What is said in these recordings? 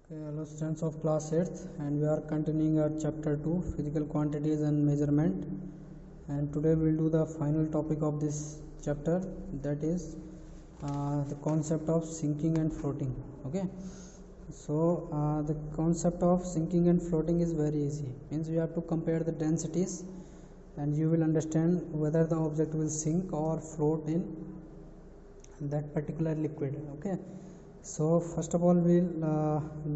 Okay, hello students of class 8th, and we are continuing our chapter 2 physical quantities and measurement, and today we'll do the final topic of this chapter, that is the concept of sinking and floating. Okay, so the concept of sinking and floating is very easy. Means you have to compare the densities and you will understand whether the object will sink or float in that particular liquid. Okay, so first of all we'll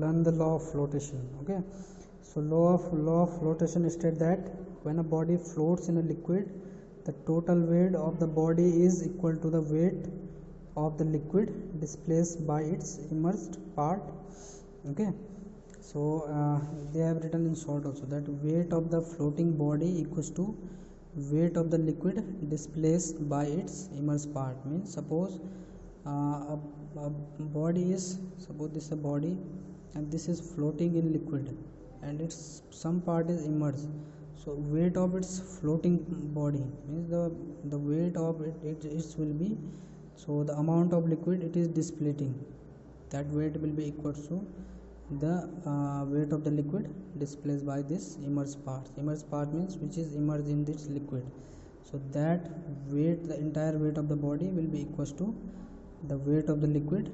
learn the law of flotation. Okay, so law of flotation states that when a body floats in a liquid, the total weight of the body is equal to the weight of the liquid displaced by its immersed part. Okay, so they have written in short also that weight of the floating body equals to weight of the liquid displaced by its immersed part. Means suppose a body is, suppose this is a body and this is floating in liquid and its some part is immersed, so weight of its floating body means the weight of it will be, so the amount of liquid it is displacing, that weight will be equal to the weight of the liquid displaced by this immersed part. Immersed part means which is immersed in this liquid, so that weight, the entire weight of the body will be equals to the weight of the liquid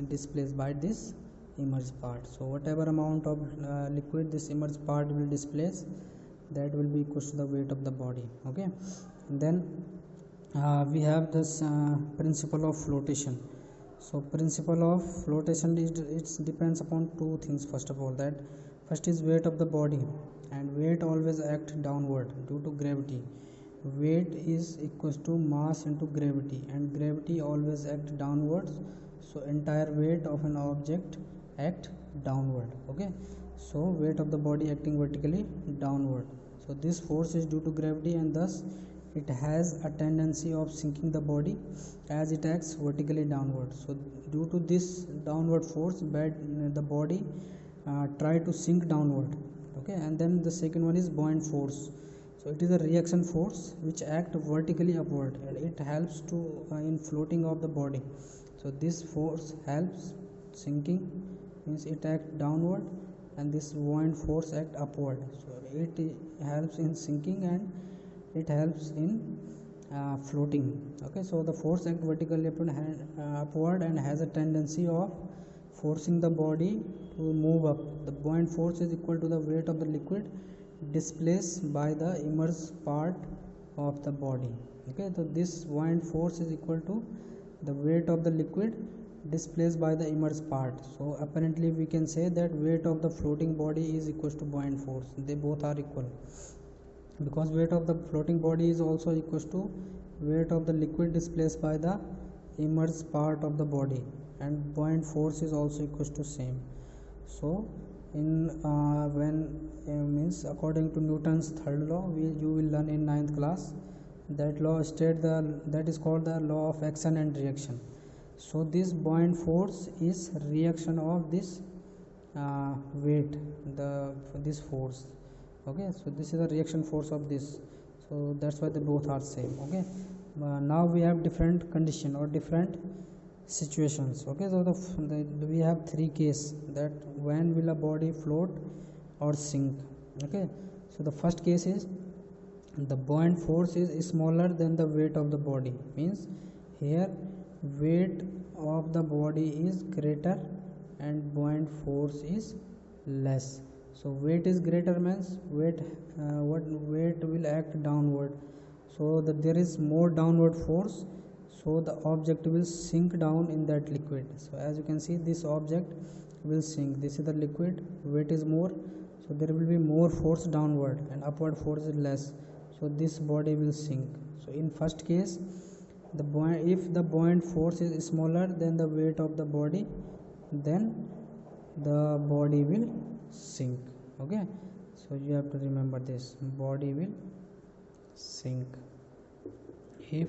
displaced by this immersed part. So whatever amount of liquid this immersed part will displace, that will be equal to the weight of the body. Okay, and then we have this principle of flotation. So principle of flotation is, it depends upon two things. First of all, that first is weight of the body, and weight always act downward due to gravity. Weight is equals to mass into gravity, and gravity always act downwards, so entire weight of an object act downward. Okay, so weight of the body acting vertically downward, so this force is due to gravity, and thus it has a tendency of sinking the body as it acts vertically downward. So due to this downward force, the body try to sink downward. Okay, and then the second one is buoyant force. So it is a reaction force which act vertically upward, and it helps to in floating of the body. So this force helps sinking, means it act downward, and this buoyant force act upward. So it helps in sinking and it helps in floating. Okay, so the force act vertically upward and has a tendency of forcing the body to move up. The buoyant force is equal to the weight of the liquid displaced by the immersed part of the body. Okay, so this buoyant force is equal to the weight of the liquid displaced by the immersed part. So apparently we can say that weight of the floating body is equal to buoyant force. They both are equal, because weight of the floating body is also equal to weight of the liquid displaced by the immersed part of the body, and buoyant force is also equal to same. So in when means according to Newton's third law, you will learn in 9th class. That law states that is called the law of action and reaction. So this buoyant force is reaction of this weight, this force. Okay, so this is the reaction force of this, so that's why they both are same. Okay, now we have different condition or different situations. Okay, so we have three cases, that when will a body float or sink. Okay, so the first case is the buoyant force is smaller than the weight of the body, means here weight of the body is greater and buoyant force is less. So weight is greater means weight will act downward, so that there is more downward force, so the object will sink down in that liquid. So as you can see, this object will sink. This is the liquid, weight is more, so there will be more force downward and upward force is less, so this body will sink. So in first case, if the buoyant force is smaller than the weight of the body, then the body will sink. Okay, so you have to remember this, body will sink if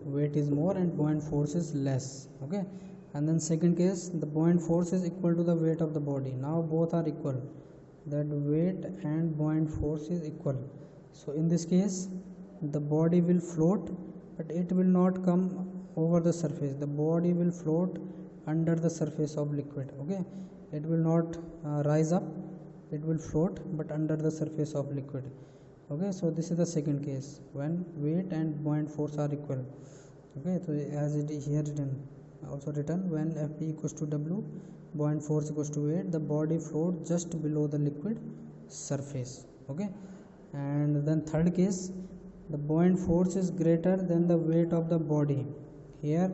weight is more and buoyant force is less. Okay, and then second case, the buoyant force is equal to the weight of the body. Now both are equal, that weight and buoyant force is equal. So in this case, the body will float, but it will not come over the surface. The body will float under the surface of liquid. Okay, it will not rise up, it will float but under the surface of liquid. Okay, so this is the second case when weight and buoyant force are equal. Okay, so as it is here written, also written, when Fp equals to W, buoyant force equals to weight, the body floats just below the liquid surface. Okay, and then third case, the buoyant force is greater than the weight of the body. Here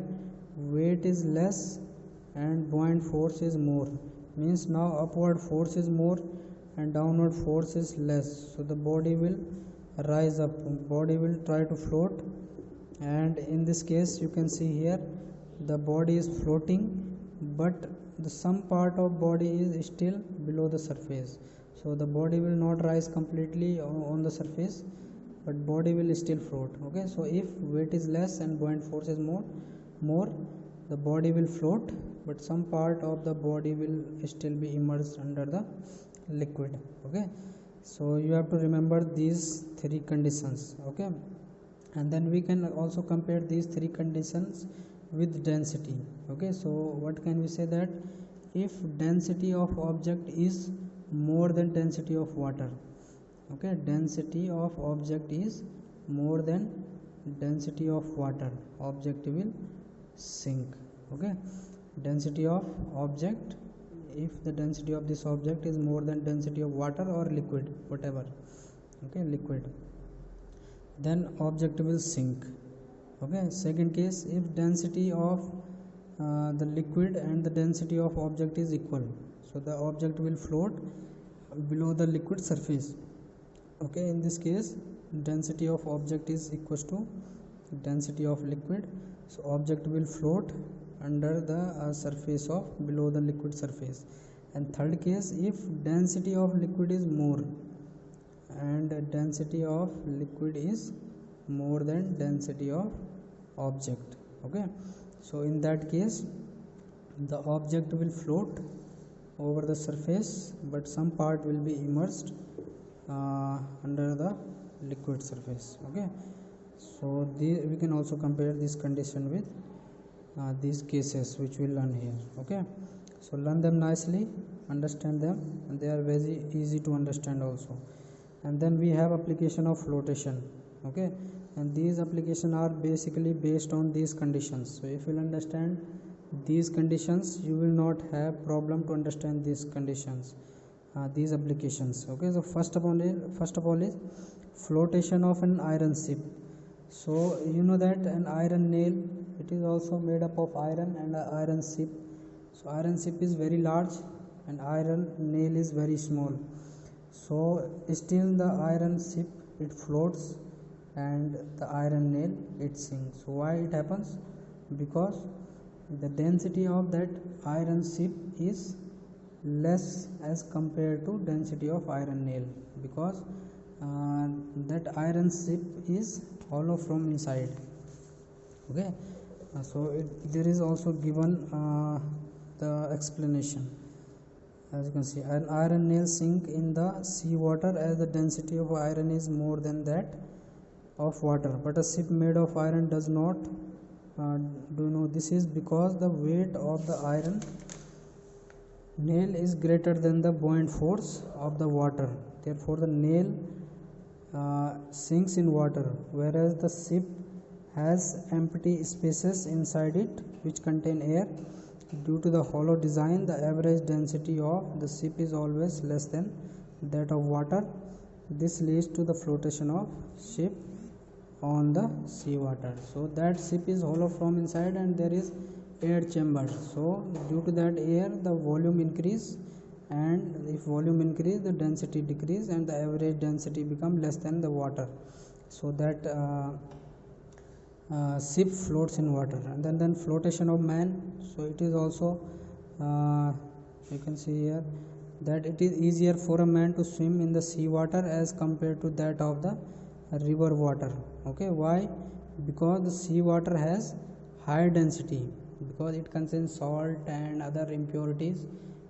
weight is less and buoyant force is more, means now upward force is more and downward force is less, so the body will rise up, body will try to float. And in this case you can see here the body is floating but the some part of body is still below the surface, so the body will not rise completely on the surface but body will still float. Okay, so if weight is less and buoyant force is more, the body will float but some part of the body will still be immersed under the liquid. Okay, so you have to remember these three conditions. Okay, and then we can also compare these three conditions with density. Okay, so what can we say, that if density of object is more than density of water, okay, density of object is more than density of water, object will sink. Okay, density of object, if the density of this object is more than density of water or liquid, whatever, okay, liquid, then object will sink. Okay, second case, if density of the liquid and the density of object is equal, so the object will float below the liquid surface. Okay, in this case density of object is equals to density of liquid, so object will float under the surface of below the liquid surface. And third case, if density of liquid is more and density of liquid is more than density of object. Okay, so in that case the object will float over the surface but some part will be immersed under the liquid surface. Okay, so we can also compare this condition with these cases which we learn here. Okay, so learn them nicely, understand them, and they are very easy to understand also. And then we have application of flotation. Okay, and these applications are basically based on these conditions. So if you understand these conditions, you will not have problem to understand these conditions, these applications. Okay, so first of all is flotation of an iron ship. So you know that an iron nail, it is also made up of iron and an iron ship. So iron ship is very large and iron nail is very small, so still the iron ship it floats and the iron nail it sinks. So why it happens? Because the density of that iron ship is less as compared to density of iron nail, because that iron ship is hollow from inside. Okay, so there is also given the explanation. As you can see, an iron nail sink in the sea water as the density of iron is more than that of water, but a ship made of iron does not do. Know this is because the weight of the iron nail is greater than the buoyant force of the water, therefore the nail sinks in water, whereas the ship has empty spaces inside it which contain air. Due to the hollow design, the average density of the ship is always less than that of water. This leads to the flotation of ship on the sea water. So that ship is hollow from inside and there is air chamber. So due to that air, the volume increase, and if volume increase, the density decrease and the average density become less than the water. So that ship floats in water. And then flotation of man. So it is also you can see here that it is easier for a man to swim in the sea water as compared to that of the river water. Okay, why? Because the sea water has high density, because it contains salt and other impurities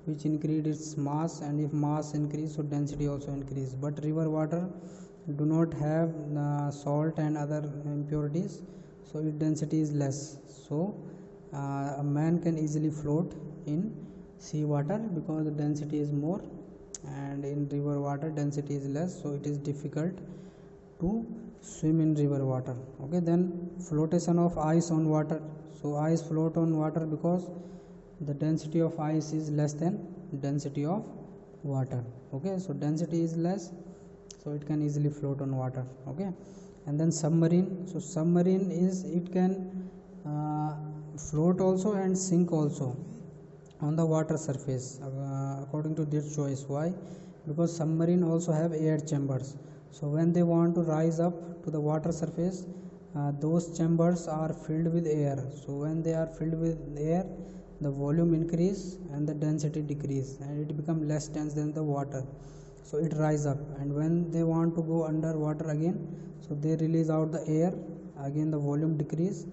which increase its mass, and if mass increase, so density also increase. But river water do not have salt and other impurities, so its density is less. So a man can easily float in sea water because the density is more, and in river water density is less, so it is difficult to swim in river water. Okay, then flotation of ice on water. So ice float on water because the density of ice is less than density of water. Okay, so density is less, so it can easily float on water. Okay, and then submarine. So submarine is, it can float also and sink also on the water surface according to their choice. Why? Because submarine also have air chambers. So when they want to rise up to the water surface, those chambers are filled with air. So when they are filled with air, the volume increase and the density decrease, and it become less dense than the water, so it rise up. And when they want to go underwater again, so they release out the air, again the volume decrease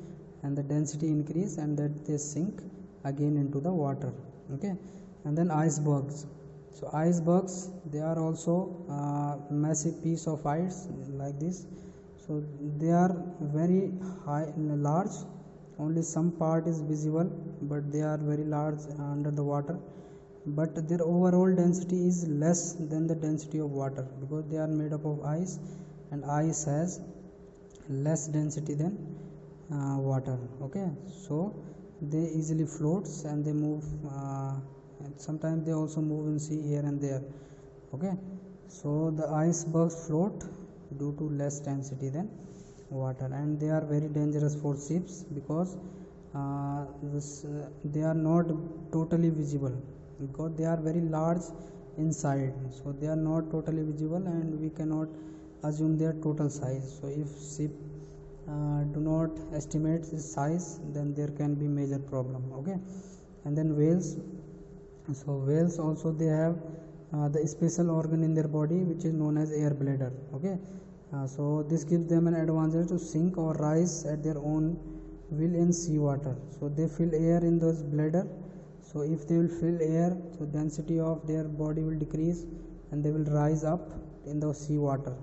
and the density increase, and that they sink again into the water. Okay, and then icebergs. So icebergs, they are also massive piece of ice like this. So they are very high, large, only some part is visible, but they are very large under the water, but their overall density is less than the density of water because they are made up of ice, and ice has less density than water. Okay, so they easily floats and they move, and sometimes they also move in sea here and there. Okay, so the icebergs float due to less density than water, and they are very dangerous for ships because they are not totally visible, because they are very large inside, so they are not totally visible and we cannot assume their total size. So if ship do not estimate its size, then there can be major problem. Okay, and then whales. So whales also, they have the special organ in their body which is known as air bladder. Okay, so this gives them an advantage to sink or rise at their own will in sea water. So they fill air in those bladder. So if they will fill air, so density of their body will decrease and they will rise up in the sea water,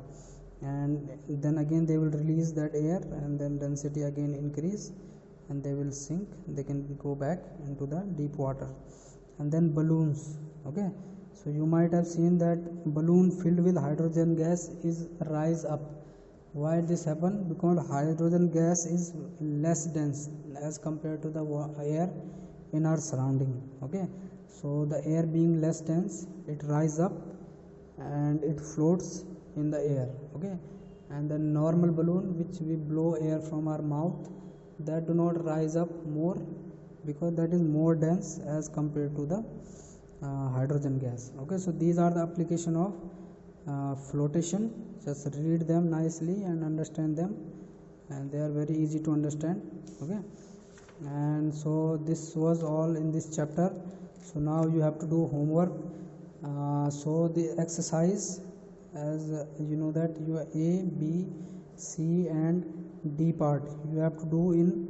and then again they will release that air, and then density again increase and they will sink, they can go back into the deep water. And then balloons. Okay, so you might have seen that balloon filled with hydrogen gas is rise up. Why this happen? Because hydrogen gas is less dense as compared to the air in our surrounding. Okay, so the air being less dense, it rise up and it floats in the air. Okay, and the normal balloon which we blow air from our mouth, that do not rise up more because that is more dense as compared to the hydrogen gas. Okay, so these are the application of flotation. Just read them nicely and understand them, and they are very easy to understand. Okay, and so this was all in this chapter. So now you have to do homework. So the exercise, as you know that you A, B, C and D part you have to do in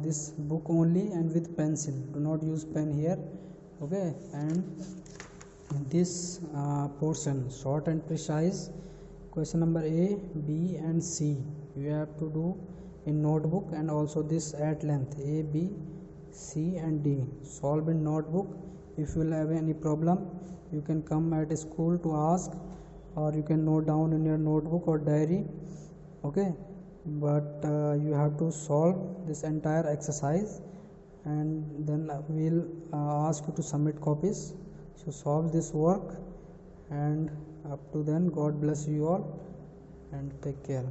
this book only and with pencil. Do not use pen here. Okay, and this portion, short and precise, question number A, B and C, you have to do in notebook, and also this at length A, B, C and D, solve in notebook. If you will have any problem, you can come at school to ask, or you can note down in your notebook or diary. Okay, but you have to solve this entire exercise, and then we'll ask you to submit copies. So solve this work, and up to then, God bless you all and take care.